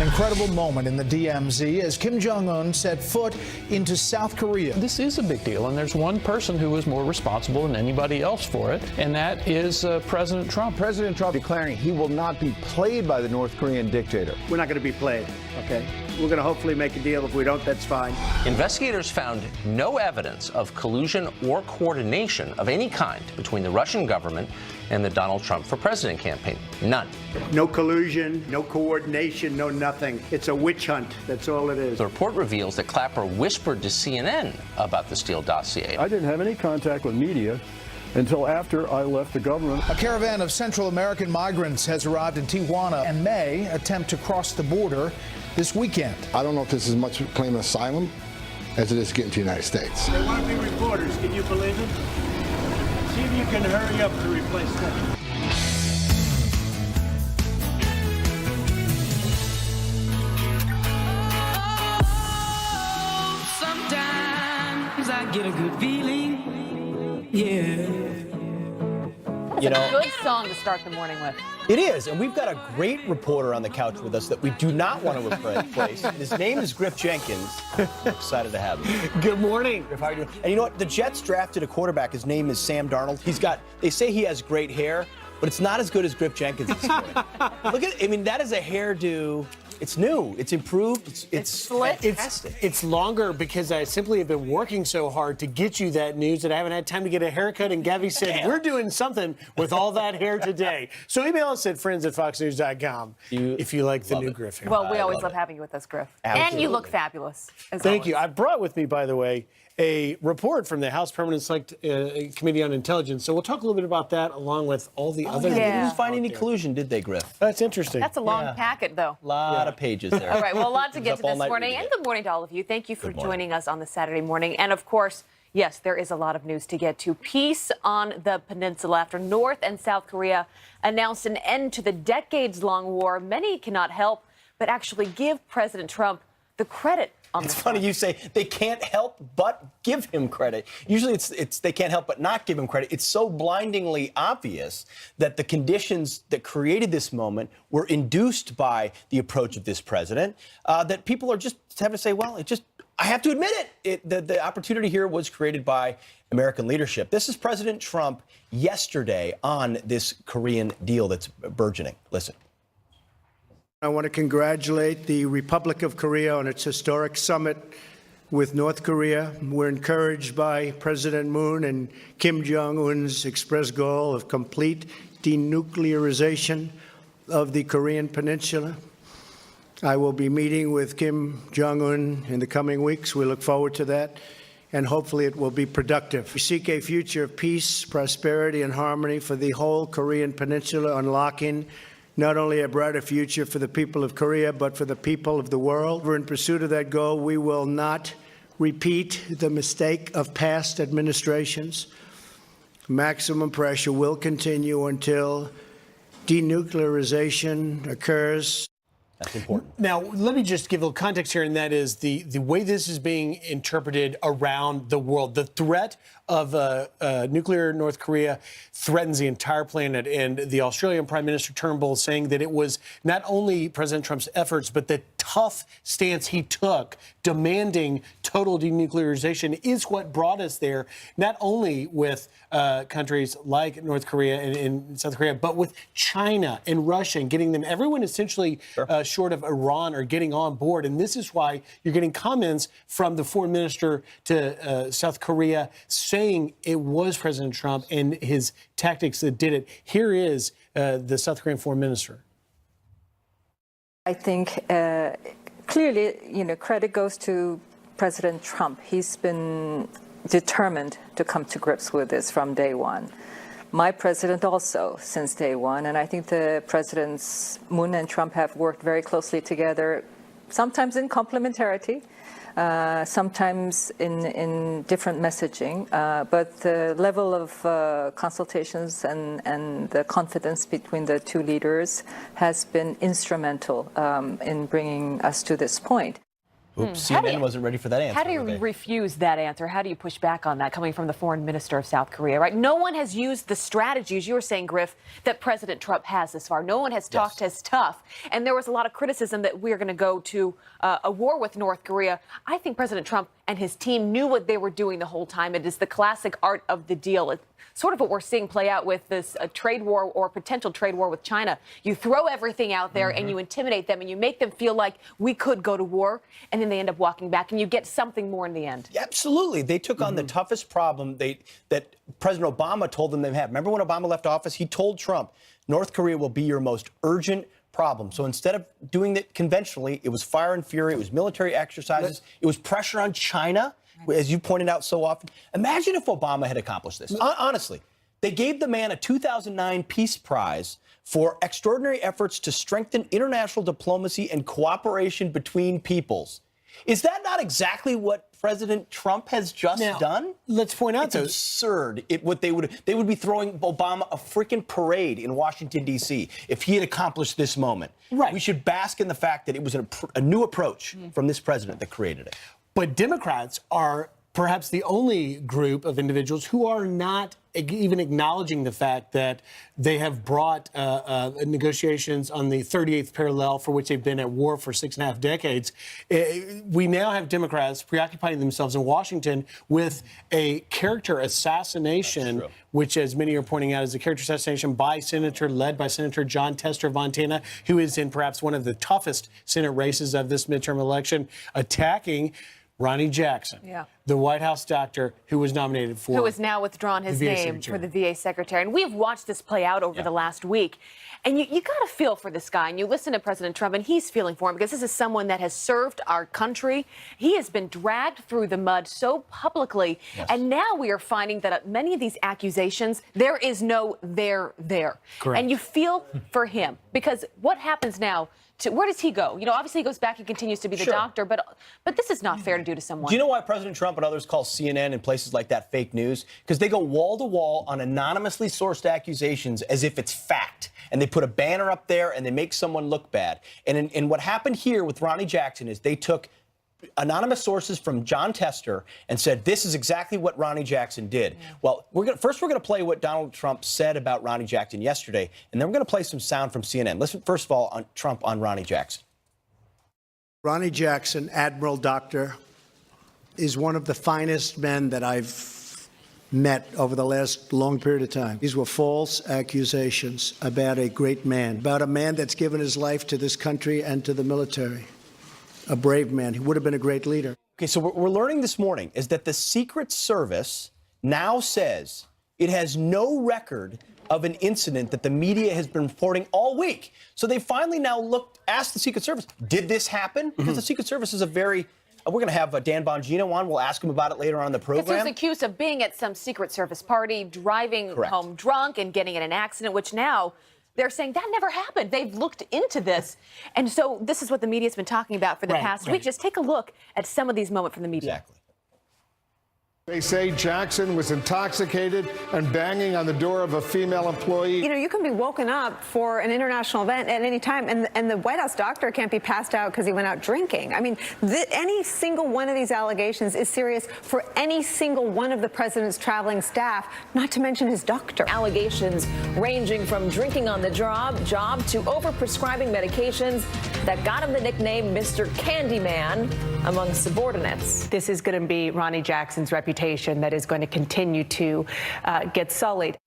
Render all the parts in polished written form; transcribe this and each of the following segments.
incredible moment in the DMZ as Kim Jong-un set foot into South Korea. This is a big deal, and there's one person who is more responsible than anybody else for it, and that is President Trump. President Trump declaring he will not be played by the North Korean dictator. We're not going to be played, okay? We're going to hopefully make a deal. If we don't, that's fine. Investigators found no evidence of collusion or coordination of any kind between the Russian government and the Donald Trump for President campaign. None. No collusion, no coordination, no nothing. It's a witch hunt. That's all it is. The report reveals that Clapper whispered to CNN about the Steele dossier. I didn't have any contact with media until after I left the government. A caravan of Central American migrants has arrived in Tijuana and may attempt to cross the border this weekend. I don't know if this is much claiming asylum as it is getting to the United States. They want to be reporters. Can you believe it? See if you can hurry up to replace them. Sometimes I get a good feeling, yeah. You know, a good song to start the morning with. it is, and we've got a great reporter on the couch with us that we do not want to replace. His name is Griff Jenkins. We're excited to have him. Good morning. Griff, how are you doing? And you know what? The Jets drafted a quarterback. His name is Sam Darnold. They say he has great hair, but it's not as good as Griff Jenkins' hair. Look at, I mean, that is a hairdo. It's new. It's improved. It's fantastic. It's longer because I simply have been working so hard to get you that news that I haven't had time to get a haircut. And Gabby said, we're doing something with all that hair today. So email us at friends@foxnews.com if you like the new Griff hair. Well, we always love having you with us, Griff. Absolutely. And you look fabulous, as Thank always. you. I brought with me, by the way, a report from the House Permanent Select Committee on Intelligence. So we'll talk a little bit about that along with all the other They news. didn't find any collusion, did they, Griff? That's interesting. That's a long packet, though. A lot of pages there. All right, well, a lot to get Up to all this night morning. reading And it. good morning to all of you. Thank you for Good morning. joining us on the Saturday morning. And, of course, yes, there is a lot of news to get to. Peace on the peninsula after North and South Korea announced an end to the decades-long war. Many cannot help but actually give President Trump the credit on It's this funny one. you say they can't help but give him credit. Usually it's they can't help but not give him credit. It's so blindingly obvious that the conditions that created this moment were induced by the approach of this president that people are just having to say, well, I have to admit it. The opportunity here was created by American leadership. This is President Trump yesterday on this Korean deal that's burgeoning. Listen. I want to congratulate the Republic of Korea on its historic summit with North Korea. We're encouraged by President Moon and Kim Jong-un's express goal of complete denuclearization of the Korean Peninsula. I will be meeting with Kim Jong-un in the coming weeks. We look forward to that, and hopefully it will be productive. We seek a future of peace, prosperity, and harmony for the whole Korean Peninsula, unlocking not only a brighter future for the people of Korea, but for the people of the world. We're in pursuit of that goal. We will not repeat the mistake of past administrations. Maximum pressure will continue until denuclearization occurs. That's important. Now, let me just give a little context here, and that is the way this is being interpreted around the world. The threat of nuclear North Korea threatens the entire planet, and the Australian Prime Minister Turnbull saying that it was not only President Trump's efforts, but the tough stance he took demanding total denuclearization is what brought us there, not only with countries like North Korea and South Korea, but with China and Russia and getting them, everyone essentially short of Iran are getting on board. And this is why you're getting comments from the foreign minister to South Korea saying it was President Trump and his tactics that did it. Here is the South Korean foreign minister. I think clearly, credit goes to President Trump. He's been determined to come to grips with this from day one. My president also since day one, and I think the presidents Moon and Trump have worked very closely together, sometimes in complementarity, sometimes in different messaging, but the level of consultations and the confidence between the two leaders has been instrumental in bringing us to this point. Oops, How do CNN you- wasn't ready for that answer. How do you were they? refuse that answer? How do you push back on that coming from the foreign minister of South Korea, right? No one has used the strategies, you were saying, Griff, that President Trump has this far. No one has talked as tough. And there was a lot of criticism that we're going to go to a war with North Korea. I think President Trump and his team knew what they were doing the whole time. It is the classic art of the deal. It's sort of what we're seeing play out with this trade war or potential trade war with China. You throw everything out there and you intimidate them and you make them feel like we could go to war, and then they end up walking back and you get something more in the end. Yeah, absolutely. They took on the toughest problem that President Obama told them they had. Remember when Obama left office? He told Trump, North Korea will be your most urgent problem. So instead of doing it conventionally, it was fire and fury, it was military exercises, it was pressure on China, as you pointed out so often. Imagine if Obama had accomplished this. Honestly, they gave the man a 2009 Peace Prize for extraordinary efforts to strengthen international diplomacy and cooperation between peoples. Is that not exactly what President Trump has just done? Let's point out, it's absurd. They would be throwing Obama a freaking parade in Washington, D.C. if he had accomplished this moment. Right. We should bask in the fact that it was a new approach from this president that created it. But Democrats are perhaps the only group of individuals who are not even acknowledging the fact that they have brought negotiations on the 38th parallel, for which they've been at war for 6.5 decades. We now have Democrats preoccupying themselves in Washington with a character assassination, which, as many are pointing out, is a character assassination led by Senator John Tester of Montana, who is in perhaps one of the toughest Senate races of this midterm election, attacking Ronny Jackson, the White House doctor who was nominated for... Who has now withdrawn his name for the VA secretary. And we've watched this play out over the last week. And you got to feel for this guy. And you listen to President Trump, and he's feeling for him because this is someone that has served our country. He has been dragged through the mud so publicly. And now we are finding that many of these accusations, there is no there. Correct. And you feel for him because what happens now? Where does he go? You know, obviously he goes back and continues to be the doctor, but this is not fair to do to someone. Do you know why President Trump and others call CNN and places like that fake news? Because they go wall to wall on anonymously sourced accusations as if it's fact. And they put a banner up there and they make someone look bad. And what happened here with Ronny Jackson is they took anonymous sources from John Tester and said, this is exactly what Ronny Jackson did. Well, first we're going to play what Donald Trump said about Ronny Jackson yesterday, and then we're going to play some sound from CNN. Listen, first of all, on Trump on Ronny Jackson. Ronny Jackson, Admiral Doctor, is one of the finest men that I've met over the last long period of time. These were false accusations about a great man, about a man that's given his life to this country and to the military. A brave man. He would have been a great leader. Okay, so what we're learning this morning is that the Secret Service now says it has no record of an incident that the media has been reporting all week. So they finally now asked the Secret Service, did this happen? Because the Secret Service is we're going to have Dan Bongino on. We'll ask him about it later on in the program. Because he was accused of being at some Secret Service party, driving home drunk and getting in an accident, which now they're saying that never happened. They've looked into this. And so this is what the media's been talking about for the past week. Just take a look at some of these moments from the media. Exactly. They say Jackson was intoxicated and banging on the door of a female employee. You know, you can be woken up for an international event at any time, and the White House doctor can't be passed out because he went out drinking. I mean, any single one of these allegations is serious for any single one of the president's traveling staff, not to mention his doctor. Allegations ranging from drinking on the job to overprescribing medications that got him the nickname Mr. Candyman among subordinates. This is going to be Ronny Jackson's reputation that is going to continue to get sullied.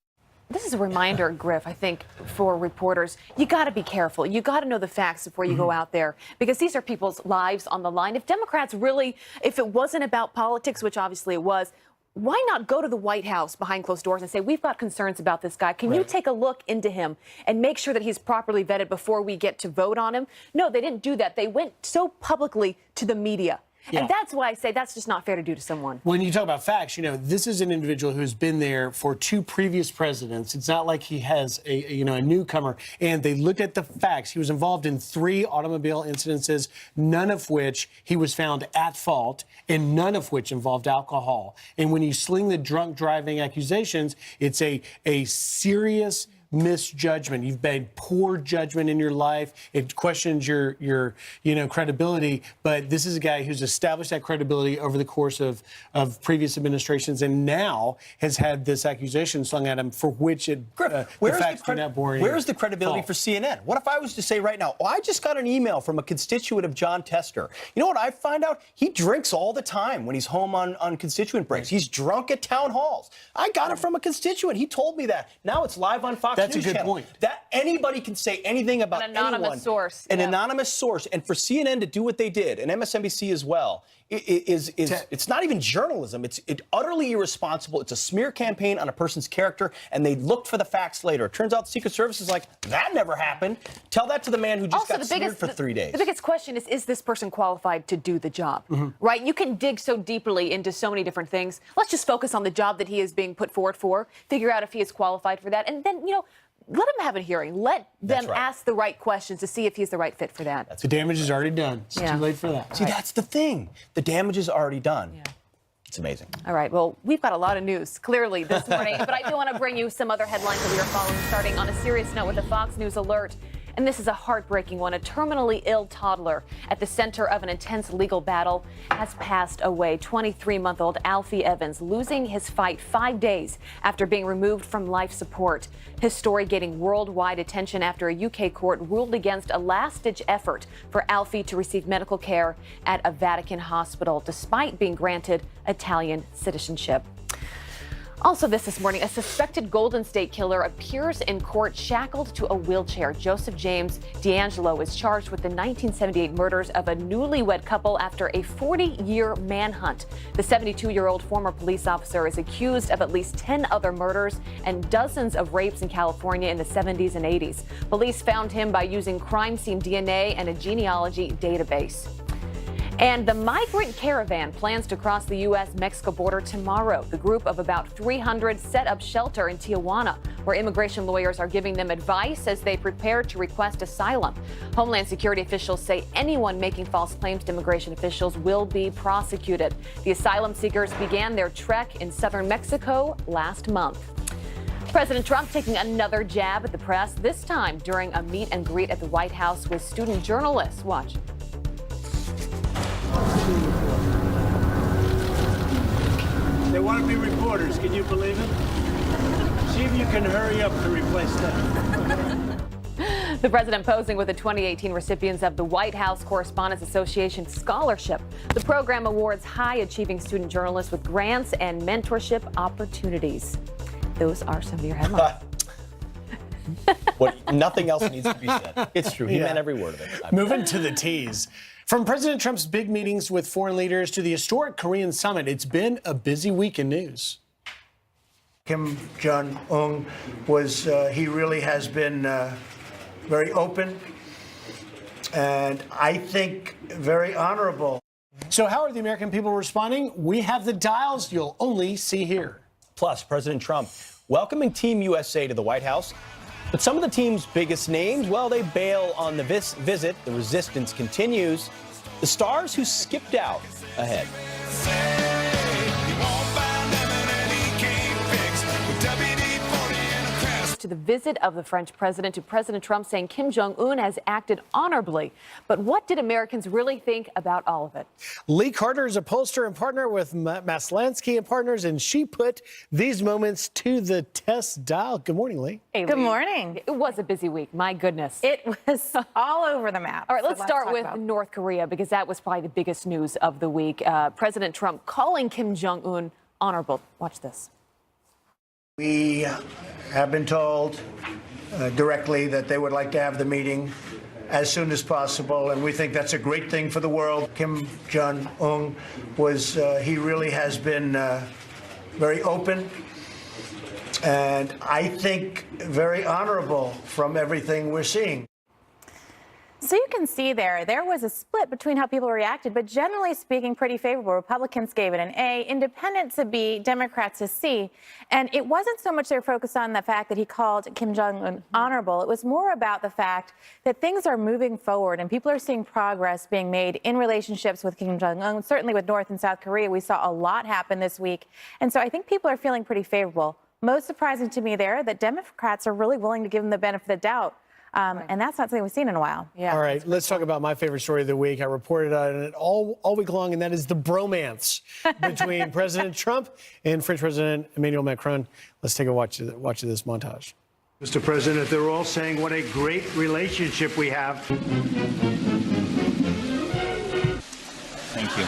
This is a reminder, Griff, I think, for reporters. You got to be careful. You got to know the facts before you go out there, because these are people's lives on the line. If Democrats really, if it wasn't about politics, which obviously it was, why not go to the White House behind closed doors and say, we've got concerns about this guy. Can you take a look into him and make sure that he's properly vetted before we get to vote on him? No, they didn't do that. They went so publicly to the media. And that's why I say that's just not fair to do to someone. When you talk about facts, you know, this is an individual who's been there for 2 previous presidents. It's not like he has a newcomer. And they looked at the facts. He was involved in 3 automobile incidences, none of which he was found at fault, and none of which involved alcohol. And when you sling the drunk driving accusations, it's a serious misjudgment. You've made poor judgment in your life. It questions your credibility. But this is a guy who's established that credibility over the course of previous administrations, and now has had this accusation slung at him for which the facts do not bore any Where's the credibility fault. for CNN? What if I was to say right now, I just got an email from a constituent of John Tester. You know what I find out? He drinks all the time when he's home on constituent breaks. He's drunk at town halls. I got it from a constituent. He told me that. Now it's live on Fox That's News a good Channel. point. That anybody can say anything about An anonymous anyone. source. An Yeah. anonymous source. And for CNN to do what they did, and MSNBC as well, it's not even journalism. It's utterly irresponsible. It's a smear campaign on a person's character, and they looked for the facts later. It turns out the Secret Service is like, that never happened. Tell that to the man who just got smeared for 3 days. The biggest question is this person qualified to do the job? Mm-hmm. Right? You can dig so deeply into so many different things. Let's just focus on the job that he is being put forward for, figure out if he is qualified for that, and then, let him have a hearing. Let them ask the right questions to see if he's the right fit for that. The damage is already done. It's Yeah. too late for that. See, that's the thing. The damage is already done. Yeah. It's amazing. All right, well, we've got a lot of news, clearly, this morning, but I do want to bring you some other headlines that we are following, starting on a serious note with a Fox News alert. And this is a heartbreaking one. A terminally ill toddler at the center of an intense legal battle has passed away. 23-month-old Alfie Evans losing his fight 5 days after being removed from life support. His story getting worldwide attention after a UK court ruled against a last-ditch effort for Alfie to receive medical care at a Vatican hospital, despite being granted Italian citizenship. Also this morning, a suspected Golden State killer appears in court shackled to a wheelchair. Joseph James D'Angelo is charged with the 1978 murders of a newlywed couple after a 40-year manhunt. The 72-year-old former police officer is accused of at least 10 other murders and dozens of rapes in California in the 70s and 80s. Police found him by using crime scene DNA and a genealogy database. And the migrant caravan plans to cross the U.S.-Mexico border tomorrow. The group of about 300 set up shelter in Tijuana, where immigration lawyers are giving them advice as they prepare to request asylum. Homeland Security officials say anyone making false claims to immigration officials will be prosecuted. The asylum seekers began their trek in southern Mexico last month. President Trump taking another jab at the press, this time during a meet and greet at the White House with student journalists. Watch. They want to be reporters. Can you believe it? See if you can hurry up to replace them. The president posing with the 2018 recipients of the White House Correspondents Association Scholarship. The program awards high-achieving student journalists with grants and mentorship opportunities. Those are some of your headlines. Nothing else needs to be said. It's true. He meant every word of it. Moving to the T's. From President Trump's big meetings with foreign leaders to the historic Korean summit, it's been a busy week in news. Kim Jong-un he really has been very open and I think very honorable. So how are the American people responding? We have the dials you'll only see here. Plus, President Trump welcoming Team USA to the White House. But some of the team's biggest names, well, they bail on the visit. The resistance continues. The stars who skipped out ahead. To the visit of the French president, to President Trump saying Kim Jong-un has acted honorably. But what did Americans really think about all of it? Lee Carter is a pollster and partner with Maslansky and Partners, and she put these moments to the test dial. Good morning, Lee. Hey, Good Lee. morning. It was a busy week. My goodness. It was all over the map. All right, let's start talk with about North Korea, because that was probably the biggest news of the week. President Trump calling Kim Jong-un honorable. Watch this. We have been told directly that they would like to have the meeting as soon as possible, and we think that's a great thing for the world. Kim Jong-un he really has been very open and I think very honorable from everything we're seeing. So you can see there was a split between how people reacted, but generally speaking, pretty favorable. Republicans gave it an A, independents a B, Democrats a C. And it wasn't so much they're focused on the fact that he called Kim Jong-un honorable. It was more about the fact that things are moving forward and people are seeing progress being made in relationships with Kim Jong-un. Certainly with North and South Korea, we saw a lot happen this week. And so I think people are feeling pretty favorable most surprising to me there that Democrats are really willing to give him the benefit of the doubt. And that's not something we've seen in a while. All right, let's talk about my favorite story of the week. I reported on it all week long, and that is the bromance between President Trump and French President Emmanuel Macron. Let's take a watch of this montage. Mr. President, they're all saying what a great relationship we have. Thank you.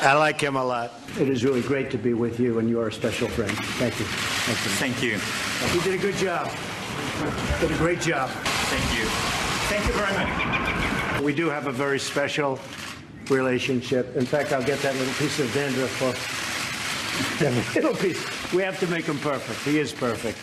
I like him a lot. It is really great to be with you, and you are a special friend. Thank you. Thank you. You did a good job. Did a great job. Thank you. Thank you very much. We do have a very special relationship. In fact, I'll get that little piece of dandruff off. That little piece. We have to make him perfect. He is perfect.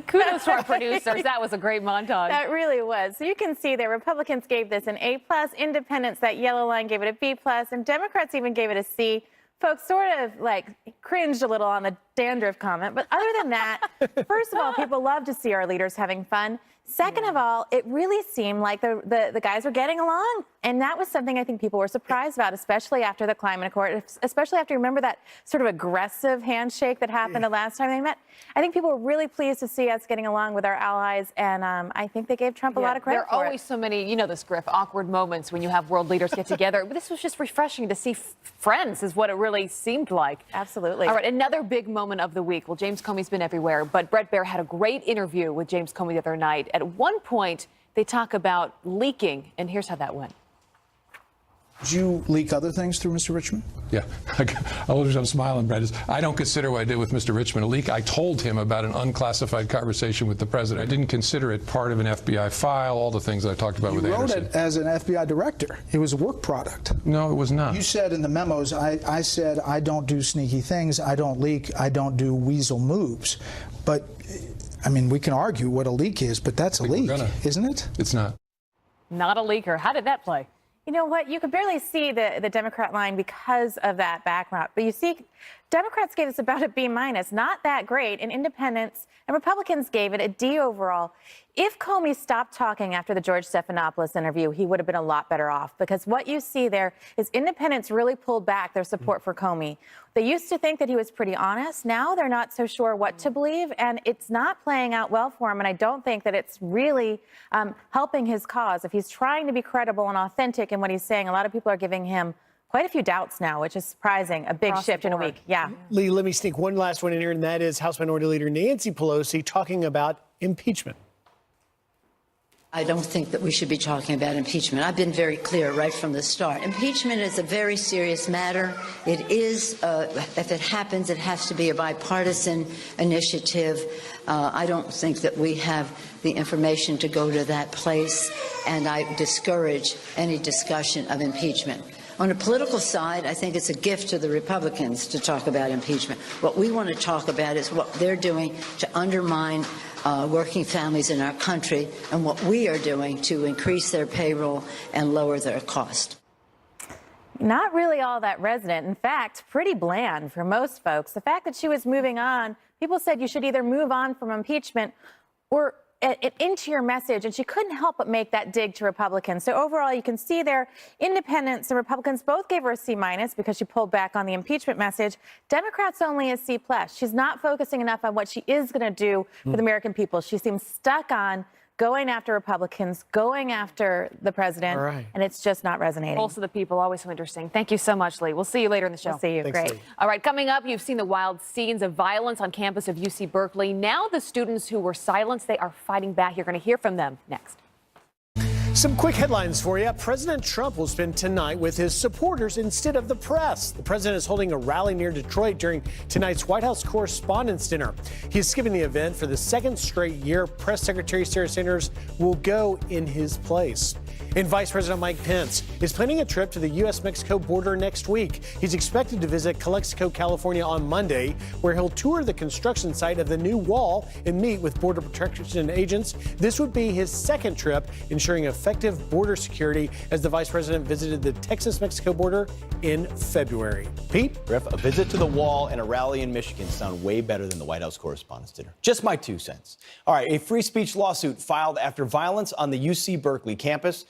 Kudos to our producers. That was a great montage. That really was. So you can see that Republicans gave this an A+, Independents, that yellow line, gave it a B+, and Democrats even gave it a C. Folks sort of like cringed a little on the dandruff comment. But other than that, first of all, people love to see our leaders having fun. Second of all, it really seemed like the guys were getting along. And that was something I think people were surprised about, especially after the climate accord, especially after you remember that sort of aggressive handshake that happened the last time they met. I think people were really pleased to see us getting along with our allies. And I think they gave Trump a lot of credit There are always so many, you know this, Griff, awkward moments when you have world leaders get together. But this was just refreshing to see friends is what it really seemed like. Absolutely. All right, another big moment of the week. Well, James Comey's been everywhere, but Bret Baier had a great interview with James Comey the other night. At one point, they talk about leaking, and here's how that went. Did you leak other things through Mr. Richmond? Yeah, I'm smiling, Brett. I don't consider what I did with Mr. Richmond a leak. I told him about an unclassified conversation with the president. I didn't consider it part of an FBI file, all the things that I talked about with Anderson. You wrote it as an FBI director. It was a work product. No, it was not. You said in the memos, I said, I don't do sneaky things, I don't leak, I don't do weasel moves. But, I mean, we can argue what a leak is, but that's a leak, isn't it? It's not. Not a leaker. How did that play? You know what? You could barely see the Democrat line because of that background. But you see, Democrats gave us about a B-, not that great, and Independents and Republicans gave it a D overall. If Comey stopped talking after the George Stephanopoulos interview, he would have been a lot better off, because what you see there is Independents really pulled back their support for Comey. They used to think that he was pretty honest. Now they're not so sure what to believe, and it's not playing out well for him, and I don't think that it's really helping his cause. If he's trying to be credible and authentic in what he's saying, a lot of people are giving him quite a few doubts now, which is surprising. A big shift in a week. Yeah. Lee, let me sneak one last one in here, and that is House Minority Leader Nancy Pelosi talking about impeachment. I don't think that we should be talking about impeachment. I've been very clear right from the start. Impeachment is a very serious matter. It is, if it happens, it has to be a bipartisan initiative. I don't think that we have the information to go to that place, and I discourage any discussion of impeachment. On the political side, I think it's a gift to the Republicans to talk about impeachment. What we want to talk about is what they're doing to undermine working families in our country, and what we are doing to increase their payroll and lower their cost. Not really all that resonant. In fact, pretty bland for most folks. The fact that she was moving on, people said you should either move on from impeachment or into your message, and she couldn't help but make that dig to Republicans. So overall, you can see there, Independents and Republicans both gave her a C- because she pulled back on the impeachment message. Democrats only a C+. She's not focusing enough on what she is going to do for the American people. She seems stuck on going after Republicans, going after the president, and it's just not resonating. Pulse of the people, always so interesting. Thank you so much, Lee. We'll see you later in the show. We'll see you. Thanks, Great. Lee. All right, coming up, you've seen the wild scenes of violence on campus of UC Berkeley. Now the students who were silenced, they are fighting back. You're going to hear from them next. Some quick headlines for you. President Trump will spend tonight with his supporters instead of the press. The president is holding a rally near Detroit during tonight's White House Correspondents' Dinner. He's skipping the event for the second straight year. Press Secretary Sarah Sanders will go in his place. And Vice President Mike Pence is planning a trip to the U.S.-Mexico border next week. He's expected to visit Calexico, California on Monday, where he'll tour the construction site of the new wall and meet with Border Protection agents. This would be his second trip, ensuring effective border security, as the Vice President visited the Texas-Mexico border in February. Pete? Griff, a visit to the wall and a rally in Michigan sound way better than the White House Correspondents' Dinner. Just my 2 cents. All right, a free speech lawsuit filed after violence on the UC Berkeley campus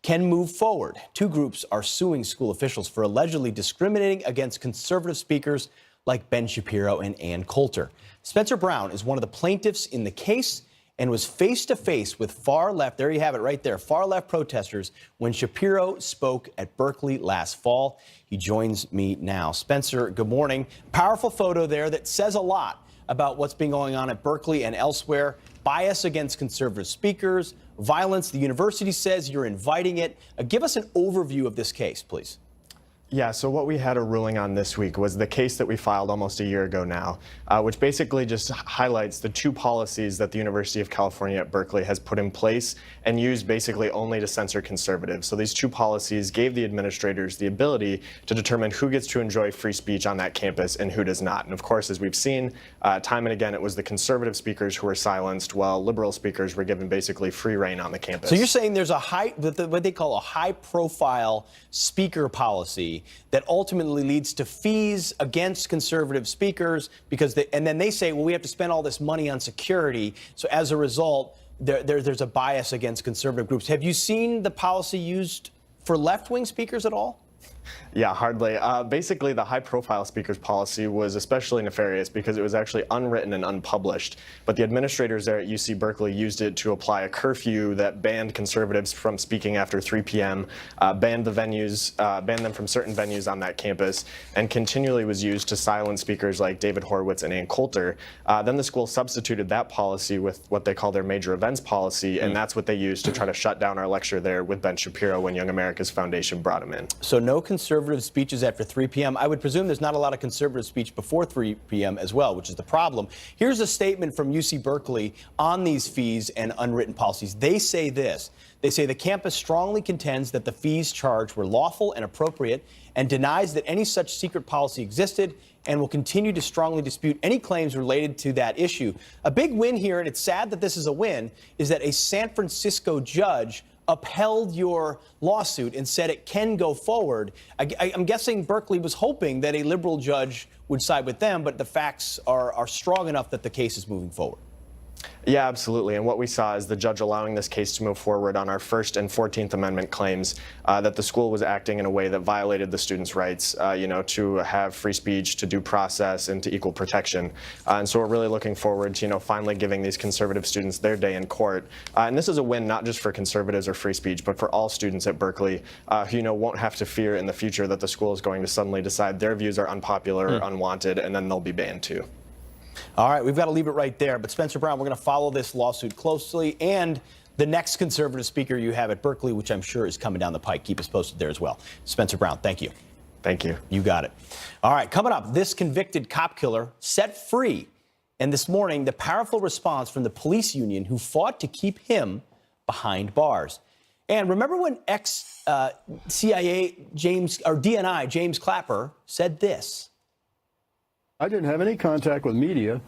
can move forward. 2 groups are suing school officials for allegedly discriminating against conservative speakers like Ben Shapiro and Ann Coulter. Spencer Brown is one of the plaintiffs in the case and was face-to-face with far left, there you have it right there, far left protesters when Shapiro spoke at Berkeley last fall. He joins me now. Spencer, good morning. Powerful photo there that says a lot about what's been going on at Berkeley and elsewhere. Bias against conservative speakers, violence. The university says you're inviting it. Give us an overview of this case, please. Yeah, so what we had a ruling on this week was the case that we filed almost a year ago now, which basically just highlights the two policies that the University of California at Berkeley has put in place and used basically only to censor conservatives. So these two policies gave the administrators the ability to determine who gets to enjoy free speech on that campus and who does not. And of course, as we've seen time and again, it was the conservative speakers who were silenced while liberal speakers were given basically free reign on the campus. So you're saying there's a what they call a high-profile speaker policy that ultimately leads to fees against conservative speakers and then they say, well, we have to spend all this money on security. So as a result, there's a bias against conservative groups. Have you seen the policy used for left-wing speakers at all? Yeah, hardly. Basically, the high-profile speakers policy was especially nefarious because it was actually unwritten and unpublished. But the administrators there at UC Berkeley used it to apply a curfew that banned conservatives from speaking after 3 p.m., banned them from certain venues on that campus, and continually was used to silence speakers like David Horowitz and Ann Coulter. Then the school substituted that policy with what they call their major events policy, and that's what they used to try to shut down our lecture there with Ben Shapiro when Young America's Foundation brought him in. So no conservative speeches after 3 p.m. I would presume there's not a lot of conservative speech before 3 p.m. as well, which is the problem. Here's a statement from UC Berkeley on these fees and unwritten policies. They say this. They say the campus strongly contends that the fees charged were lawful and appropriate and denies that any such secret policy existed and will continue to strongly dispute any claims related to that issue. A big win here, and it's sad that this is a win, is that a San Francisco judge upheld your lawsuit and said it can go forward. I'm guessing Berkeley was hoping that a liberal judge would side with them, but the facts are strong enough that the case is moving forward. Yeah, absolutely. And what we saw is the judge allowing this case to move forward on our First and 14th Amendment claims that the school was acting in a way that violated the students' rights, to have free speech, to due process, and to equal protection. And so we're really looking forward to, finally giving these conservative students their day in court. And this is a win not just for conservatives or free speech, but for all students at Berkeley who, won't have to fear in the future that the school is going to suddenly decide their views are unpopular or unwanted, and then they'll be banned too. All right, we've got to leave it right there. But Spencer Brown, we're going to follow this lawsuit closely and the next conservative speaker you have at Berkeley, which I'm sure is coming down the pike. Keep us posted there as well. Spencer Brown, thank you. Thank you. You got it. All right, coming up, this convicted cop killer set free. And this morning, the powerful response from the police union who fought to keep him behind bars. And remember when ex-CIA DNI James Clapper said this? I didn't have any contact with media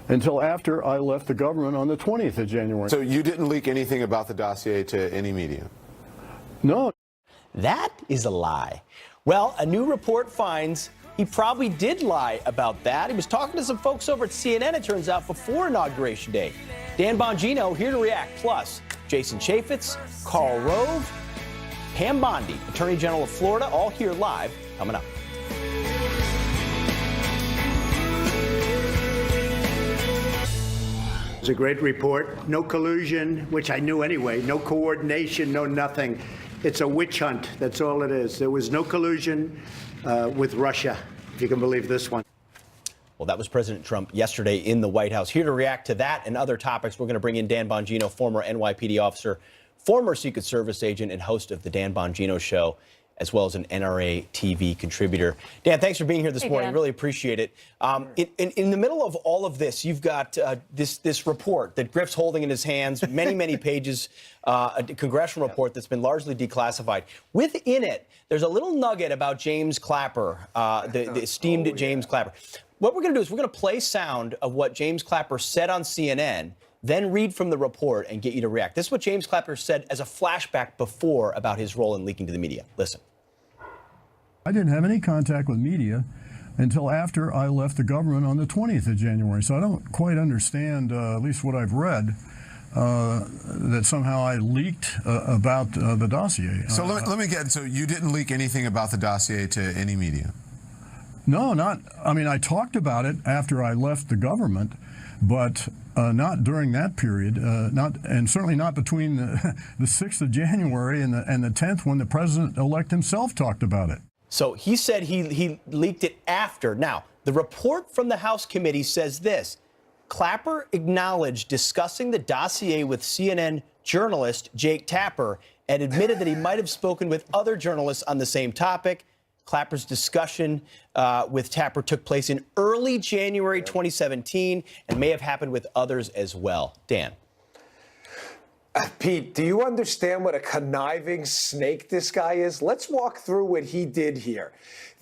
until after I left the government on the 20th of January. So you didn't leak anything about the dossier to any media? No. That is a lie. Well, a new report finds he probably did lie about that. He was talking to some folks over at CNN, it turns out, before Inauguration Day. Dan Bongino here to react. Plus, Jason Chaffetz, Karl Rove, Pam Bondi, Attorney General of Florida, all here live, coming up. It's a great report. No collusion, which I knew anyway. No coordination, no nothing. It's a witch hunt. That's all it is. There was no collusion with Russia, if you can believe this one. Well, that was President Trump yesterday in the White House. Here to react to that and other topics, we're going to bring in Dan Bongino, former NYPD officer, former Secret Service agent, and host of the Dan Bongino Show, as well as an NRA TV contributor. Dan, thanks for being here this morning. Dan. Really appreciate it. In the middle of all of this, you've got this report that Griff's holding in his hands, many pages, a congressional report that's been largely declassified. Within it, there's a little nugget about James Clapper, the esteemed James Clapper. What we're going to do is we're going to play sound of what James Clapper said on CNN, then read from the report and get you to react. This is what James Clapper said as a flashback before about his role in leaking to the media. Listen. I didn't have any contact with media until after I left the government on the 20th of January. So I don't quite understand, at least what I've read, that somehow I leaked about the dossier. So let me get, so you didn't leak anything about the dossier to any media? No, not. I mean, I talked about it after I left the government, but not during that period. And certainly not between the 6th of January and the 10th, when the president-elect himself talked about it. So he said he leaked it after. Now, the report from the House committee says this. Clapper acknowledged discussing the dossier with CNN journalist Jake Tapper and admitted that he might have spoken with other journalists on the same topic. Clapper's discussion with Tapper took place in early January 2017 and may have happened with others as well. Dan. Pete, do you understand what a conniving snake this guy is? Let's walk through what he did here.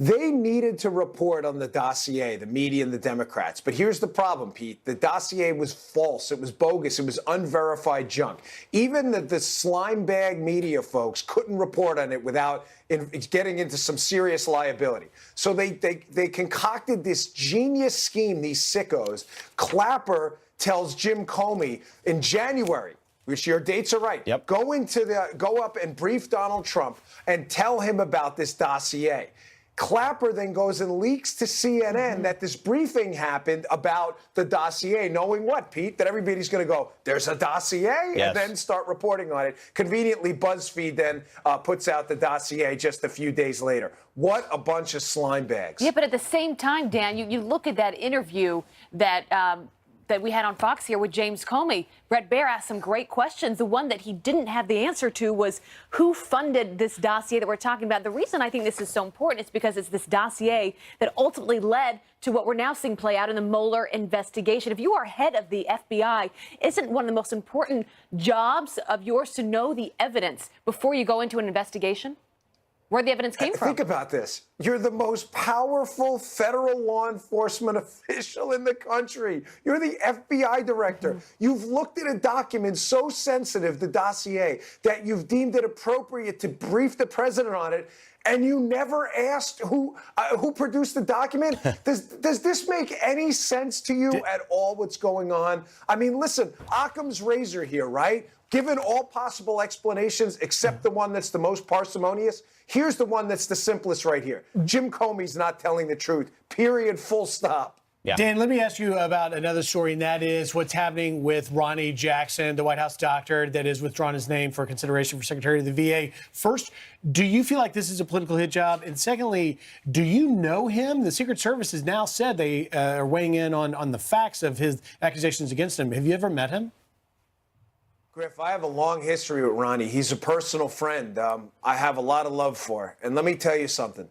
They needed to report on the dossier, the media and the Democrats. But here's the problem, Pete. The dossier was false. It was bogus. It was unverified junk. Even the slime bag media folks couldn't report on it without getting into some serious liability. So they concocted this genius scheme, these sickos. Clapper tells Jim Comey in January, which your dates are right. Yep. Go up and brief Donald Trump and tell him about this dossier. Clapper then goes and leaks to CNN that this briefing happened about the dossier, knowing what, Pete? That everybody's going to go, there's a dossier, yes, and then start reporting on it. Conveniently, BuzzFeed then puts out the dossier just a few days later. What a bunch of slime bags. Yeah, but at the same time, Dan, you look at that interview that we had on Fox here with James Comey. Bret Baier asked some great questions. The one that he didn't have the answer to was who funded this dossier that we're talking about. The reason I think this is so important is because it's this dossier that ultimately led to what we're now seeing play out in the Mueller investigation. If you are head of the FBI, isn't one of the most important jobs of yours to know the evidence before you go into an investigation? Where the evidence came from. Think about this. You're the most powerful federal law enforcement official in the country. You're the FBI director. You've looked at a document so sensitive, the dossier, that you've deemed it appropriate to brief the president on it, and you never asked who produced the document? Does this make any sense to you at all, what's going on? I mean, listen, Occam's razor here, right? Given all possible explanations except the one that's the most parsimonious, here's the one that's the simplest right here. Jim Comey's not telling the truth, period, full stop. Yeah. Dan, let me ask you about another story, and that is what's happening with Ronny Jackson, the White House doctor that has withdrawn his name for consideration for Secretary of the VA. First, do you feel like this is a political hit job? And secondly, do you know him? The Secret Service has now said they are weighing in on the facts of his accusations against him. Have you ever met him? Griff, I have a long history with Ronny. He's a personal friend I have a lot of love for. And let me tell you something.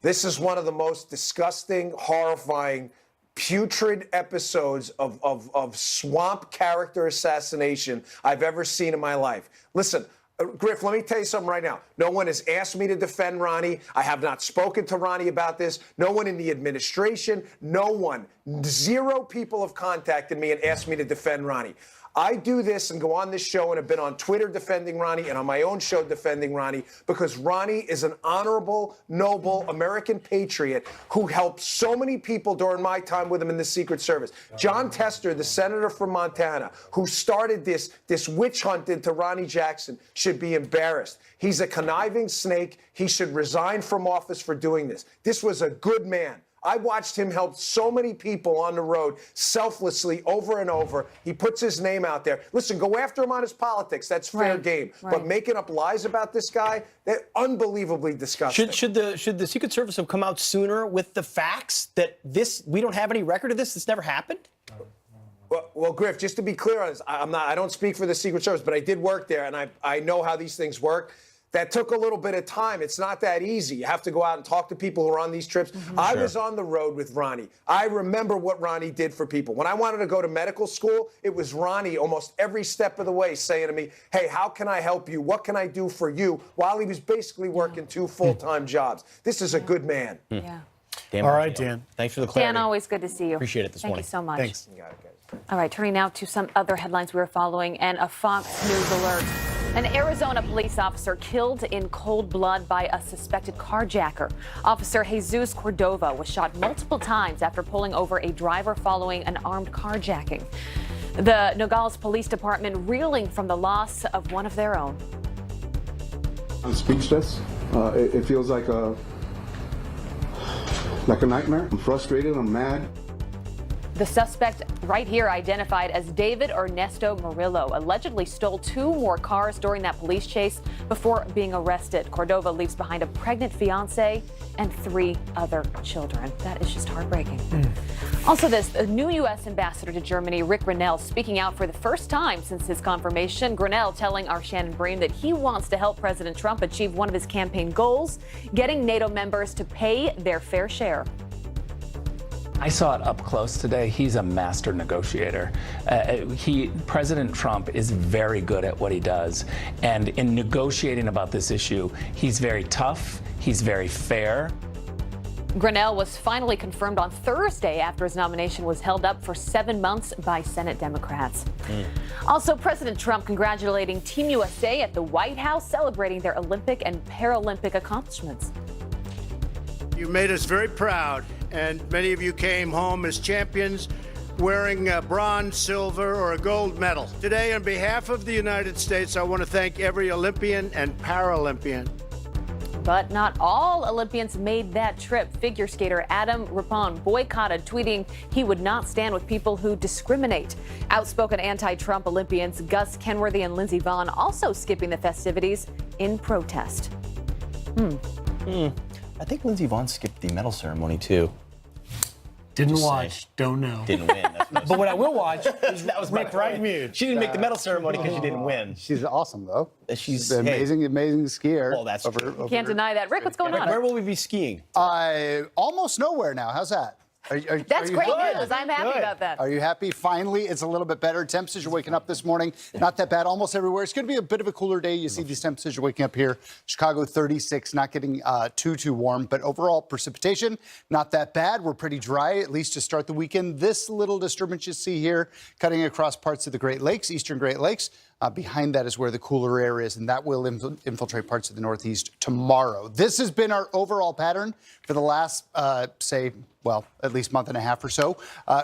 This is one of the most disgusting, horrifying, putrid episodes of swamp character assassination I've ever seen in my life. Listen, Griff, let me tell you something right now. No one has asked me to defend Ronny. I have not spoken to Ronny about this. No one in the administration, no one. 0 people have contacted me and asked me to defend Ronny. I do this and go on this show and have been on Twitter defending Ronny and on my own show defending Ronny because Ronny is an honorable, noble American patriot who helped so many people during my time with him in the Secret Service. John Tester, the senator from Montana, who started this witch hunt into Ronny Jackson, should be embarrassed. He's a conniving snake. He should resign from office for doing this. This was a good man. I watched him help so many people on the road selflessly over and over. He puts his name out there. Listen, go after him on his politics. That's fair game. Right. But making up lies about this guy, they're unbelievably disgusting. Should the Secret Service have come out sooner with the facts that we don't have any record of this? This never happened? Well, Griff, just to be clear on this, I don't speak for the Secret Service, but I did work there, and I know how these things work. That took a little bit of time. It's not that easy. You have to go out and talk to people who are on these trips. I was on the road with Ronny. I remember what Ronny did for people. When I wanted to go to medical school, it was Ronny almost every step of the way saying to me, hey, how can I help you? What can I do for you? While he was basically working 2 full-time jobs. This is a good man. Yeah. All right, Dan. Thanks for the clarity. Dan, always good to see you. Appreciate it this morning. Thank you so much. Thanks. You got it, guys. All right, turning now to some other headlines we were following and a Fox News alert. An Arizona police officer killed in cold blood by a suspected carjacker. Officer Jesus Cordova was shot multiple times after pulling over a driver following an armed carjacking. The Nogales Police Department reeling from the loss of one of their own. I'm speechless. It feels like Like a nightmare? I'm frustrated, I'm mad. The suspect right here, identified as David Ernesto Murillo, allegedly stole 2 more cars during that police chase before being arrested. Cordova leaves behind a pregnant fiance and 3 other children. That is just heartbreaking. Also this, the new U.S. ambassador to Germany, Rick Grenell, speaking out for the first time since his confirmation. Grenell telling our Shannon Bream that he wants to help President Trump achieve one of his campaign goals, getting NATO members to pay their fair share. I saw it up close today. He's a master negotiator. President Trump is very good at what he does. And in negotiating about this issue, he's very tough. He's very fair. Grenell was finally confirmed on Thursday after his nomination was held up for 7 months by Senate Democrats. Also, President Trump congratulating Team USA at the White House, celebrating their Olympic and Paralympic accomplishments. You made us very proud, and many of you came home as champions wearing a bronze, silver, or a gold medal. Today, on behalf of the United States, I want to thank every Olympian and Paralympian. But not all Olympians made that trip. Figure skater Adam Rippon boycotted, tweeting he would not stand with people who discriminate. Outspoken anti-Trump Olympians Gus Kenworthy and Lindsey Vonn also skipping the festivities in protest. I think Lindsey Vonn skipped the medal ceremony, too. Didn't Just watch, don't know. Didn't win. But what I will watch is that was my Rick point. Reichmuth. She didn't make the medal ceremony because she didn't win. She's awesome, though. She's an amazing skier. Well, that's true. Can't deny that. Rick, what's going on? Where will we be skiing? Almost nowhere now. How's that? That's you great happy? news. I'm happy about that. Are you happy? Finally, it's a little bit better. Temps as you're waking up this morning, not that bad almost everywhere. It's going to be a bit of a cooler day. You see these temps as you're waking up here. Chicago 36, not getting too warm, but overall precipitation, not that bad. We're pretty dry, at least to start the weekend. This little disturbance you see here cutting across parts of the Great Lakes, eastern Great Lakes. Behind that is where the cooler air is, and that will infiltrate parts of the Northeast tomorrow. This has been our overall pattern for the last, at least month and a half or so.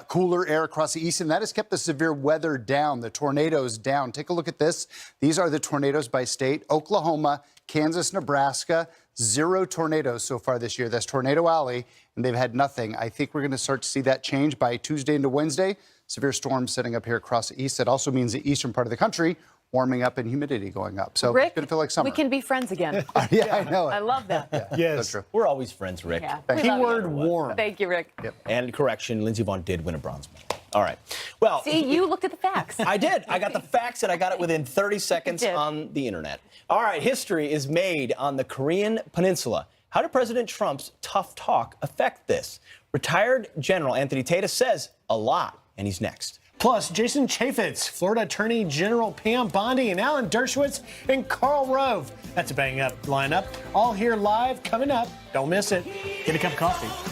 Cooler air across the east, and that has kept the severe weather down, the tornadoes down. Take a look at this. These are the tornadoes by state. Oklahoma, Kansas, Nebraska, 0 tornadoes so far this year. That's Tornado Alley, and they've had nothing. I think we're going to start to see that change by Tuesday into Wednesday. Severe storms setting up here across the east. That also means the eastern part of the country warming up and humidity going up. So Rick, it's going to feel like summer. we can be friends again. Yeah, I know it. I love that. Yes. So true. We're always friends, Rick. Yeah. Keyword warm. Thank you, Rick. Yep. And correction, Lindsey Vonn did win a bronze medal. All right. Well, See, you looked at the facts. I did. I got the facts, and I got it within 30 seconds on the internet. All right. History is made on the Korean Peninsula. How did President Trump's tough talk affect this? Retired General Anthony Tata says a lot, and he's next. Plus, Jason Chaffetz, Florida Attorney General Pam Bondi, and Alan Dershowitz, and Karl Rove. That's a bang-up lineup. All here live, coming up. Don't miss it. Get a cup of coffee.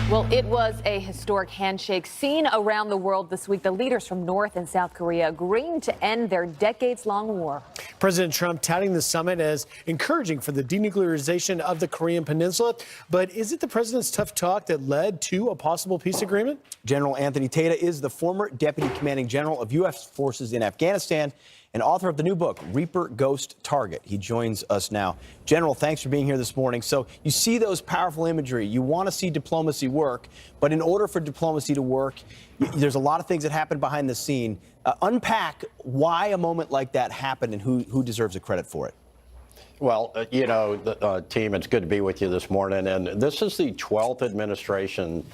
Well, it was a historic handshake seen around the world this week. The leaders from North and South Korea agreeing to end their decades-long war. President Trump touting the summit as encouraging for the denuclearization of the Korean Peninsula. But is it the president's tough talk that led to a possible peace agreement? General Anthony Tata is the former deputy commanding general of U.S. forces in Afghanistan and author of the new book, Reaper Ghost Target. He joins us now. General, thanks for being here this morning. So you see those powerful imagery. You want to see diplomacy work, but in order for diplomacy to work, there's a lot of things that happen behind the scene. Unpack why a moment like that happened and who deserves the credit for it. Well, team, it's good to be with you this morning. And this is the 12th administration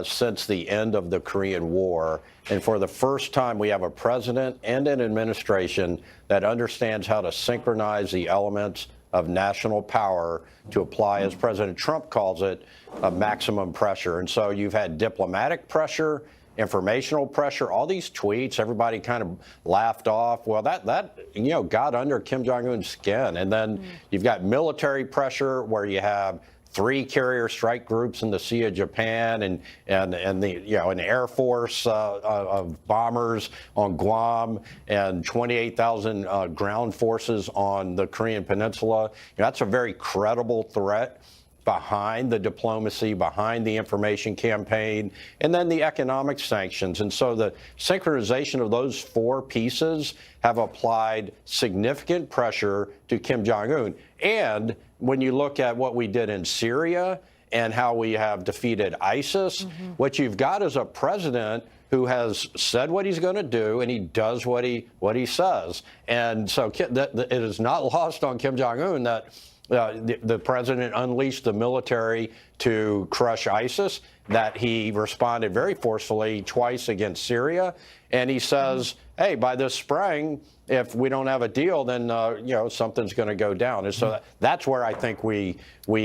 since the end of the Korean War. And for the first time, we have a president and an administration that understands how to synchronize the elements of national power to apply, as President Trump calls it, maximum pressure. And so you've had diplomatic pressure, informational pressure, all these tweets, everybody kind of laughed off. Well, that got under Kim Jong-un's skin. And then you've got military pressure where you have 3 carrier strike groups in the Sea of Japan and an Air Force of bombers on Guam and 28,000 ground forces on the Korean Peninsula. That's a very credible threat. behind the diplomacy, behind the information campaign, and then the economic sanctions. And so the synchronization of those four pieces have applied significant pressure to Kim Jong-un. And when you look at what we did in Syria and how we have defeated ISIS, what you've got is a president who has said what he's going to do, and he does what he says. And so it is not lost on Kim Jong-un that the president unleashed the military to crush ISIS, that he responded very forcefully twice against Syria, and he says, hey, by this spring, if we don't have a deal, then something's going to go down. And so that's where I think we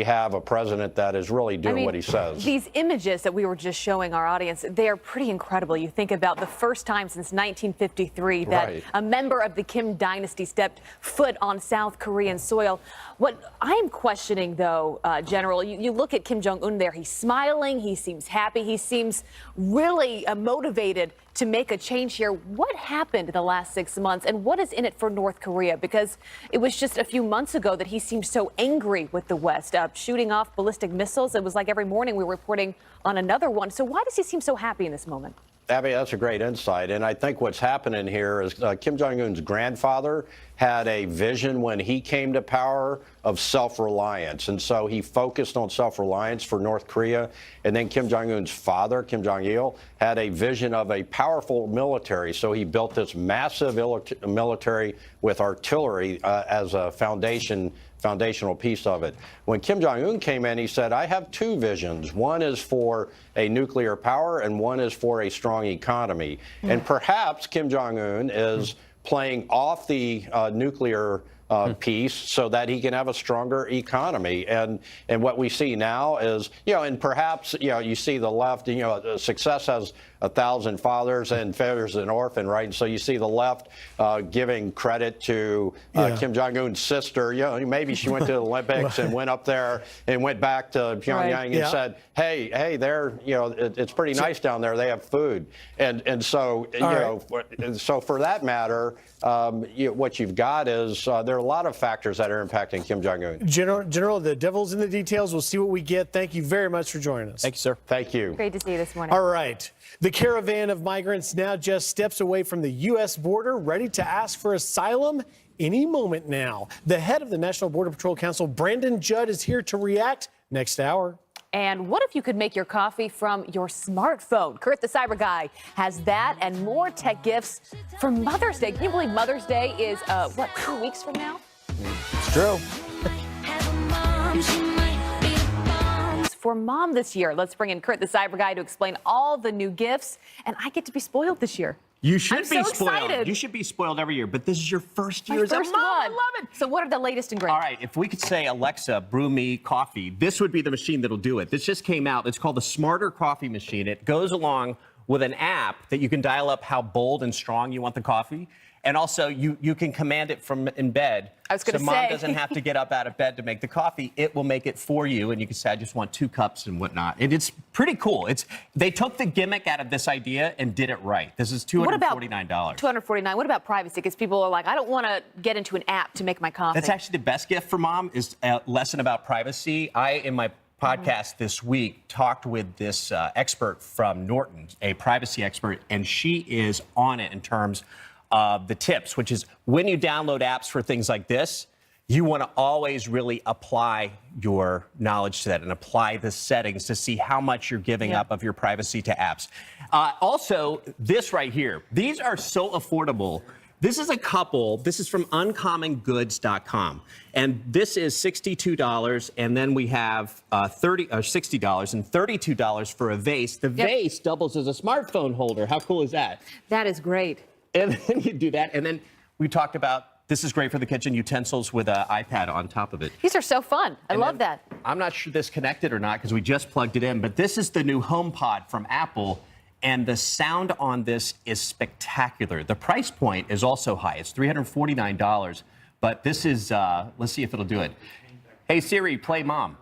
have a president that is really doing what he says. These images that we were just showing our audience, they are pretty incredible. You think about the first time since 1953 that a member of the Kim dynasty stepped foot on South Korean soil. What I'm questioning, though, General, you look at Kim Jong-un there. He's smiling. He seems happy. He seems really motivated to make a change here. What happened in the last 6 months, and what is in it for North Korea? Because it was just a few months ago that he seemed so angry with the West, shooting off ballistic missiles. It was like every morning we were reporting on another one. So why does he seem so happy in this moment? Abby, that's a great insight. And I think what's happening here is Kim Jong-un's grandfather had a vision when he came to power of self-reliance. And so he focused on self-reliance for North Korea. And then Kim Jong-un's father, Kim Jong-il, had a vision of a powerful military. So he built this massive military with artillery as a foundational piece of it. When Kim Jong-un came in, he said, I have two visions. One is for a nuclear power and one is for a strong economy. And perhaps Kim Jong-un is playing off the nuclear piece so that he can have a stronger economy. And what we see now is, and perhaps, you see the left, success has 1,000 fathers and failures an orphan, right? And so you see the left giving credit to Kim Jong-un's sister. Maybe she went to the Olympics and went up there and went back to Pyongyang and said, hey, there, it's pretty nice down there. They have food. And so, so for that matter, what you've got is there are a lot of factors that are impacting Kim Jong-un. General, the devil's in the details. We'll see what we get. Thank you very much for joining us. Thank you, sir. Thank you. Great to see you this morning. All right. The caravan of migrants now just steps away from the U.S. border, ready to ask for asylum any moment now. The head of the National Border Patrol Council, Brandon Judd, is here to react next hour. And what if you could make your coffee from your smartphone? Kurt the Cyber Guy has that and more tech gifts for Mother's Day. Can you believe Mother's Day is, 2 weeks from now? It's true. For Mom this year. Let's bring in Kurt the Cyber Guy to explain all the new gifts. And I get to be spoiled this year. You should I'm be so spoiled. excited. You should be spoiled every year, but this is your first year My as a first mom. I one. love it. So what are the latest and greatest? All right, if we could say, Alexa, brew me coffee, this would be the machine that'll do it. This just came out. It's called the Smarter Coffee Machine. It goes along with an app that you can dial up how bold and strong you want the coffee. And also, you can command it from in bed. I was going to say. So say. Mom doesn't have to get up out of bed to make the coffee. It will make it for you, and you can say, I just want 2 cups and whatnot. And it's pretty cool. They took the gimmick out of this idea and did it right. This is $249. $249. What about privacy? Because people are like, I don't want to get into an app to make my coffee. That's actually the best gift for Mom is a lesson about privacy. In my podcast this week, talked with this expert from Norton, a privacy expert, and she is on it in terms of the tips, which is when you download apps for things like this, you want to always really apply your knowledge to that and apply the settings to see how much you're giving up of your privacy to apps. Also, this right here, these are so affordable. This is a couple. This is from uncommongoods.com. And this is $62, and then we have $60 and $32 for a vase. The vase doubles as a smartphone holder. How cool is that? That is great. And then you do that. And then we talked about this is great for the kitchen utensils with an iPad on top of it. These are so fun. I love that. I'm not sure this connected or not because we just plugged it in, but this is the new HomePod from Apple. And the sound on this is spectacular. The price point is also high. It's $349. But this is, let's see if it'll do it. Hey, Siri, play Mom.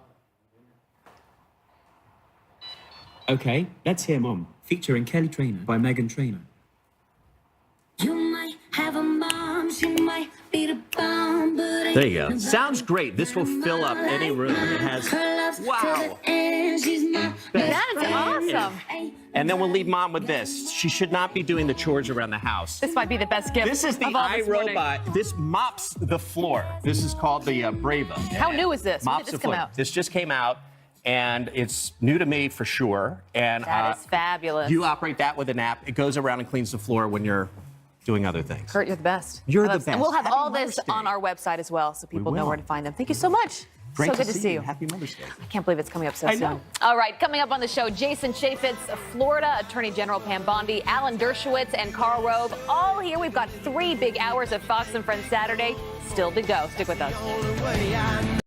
Okay, let's hear Mom, featuring Kelly Trainor by Meghan Trainor. You might have a mom, she might be the bomb, but There you go. Sounds great. This will fill up any room. It has Wow. That is awesome. And then we'll leave Mom with this. She should not be doing the chores around the house. This might be the best gift. This is the of all this morning. iRobot. This mops the floor. This is called the Brava. How new is this? When Mops did the this come floor. out? This just came out, and it's new to me for sure. And That is fabulous. you operate that with an app. It goes around and cleans the floor when you're doing other things. Kurt, you're the best. You're I the love- And best. we'll have Happy all this Mother's Day. on our website as well, so people know will. where to find them. Thank you so much. Great so good to see you. Happy Mother's Day. I can't believe it's coming up so I soon. know. All right, coming up on the show, Jason Chaffetz, Florida Attorney General Pam Bondi, Alan Dershowitz, and Karl Rove, all here. We've got 3 big hours of Fox and Friends Saturday still to go. Stick with us.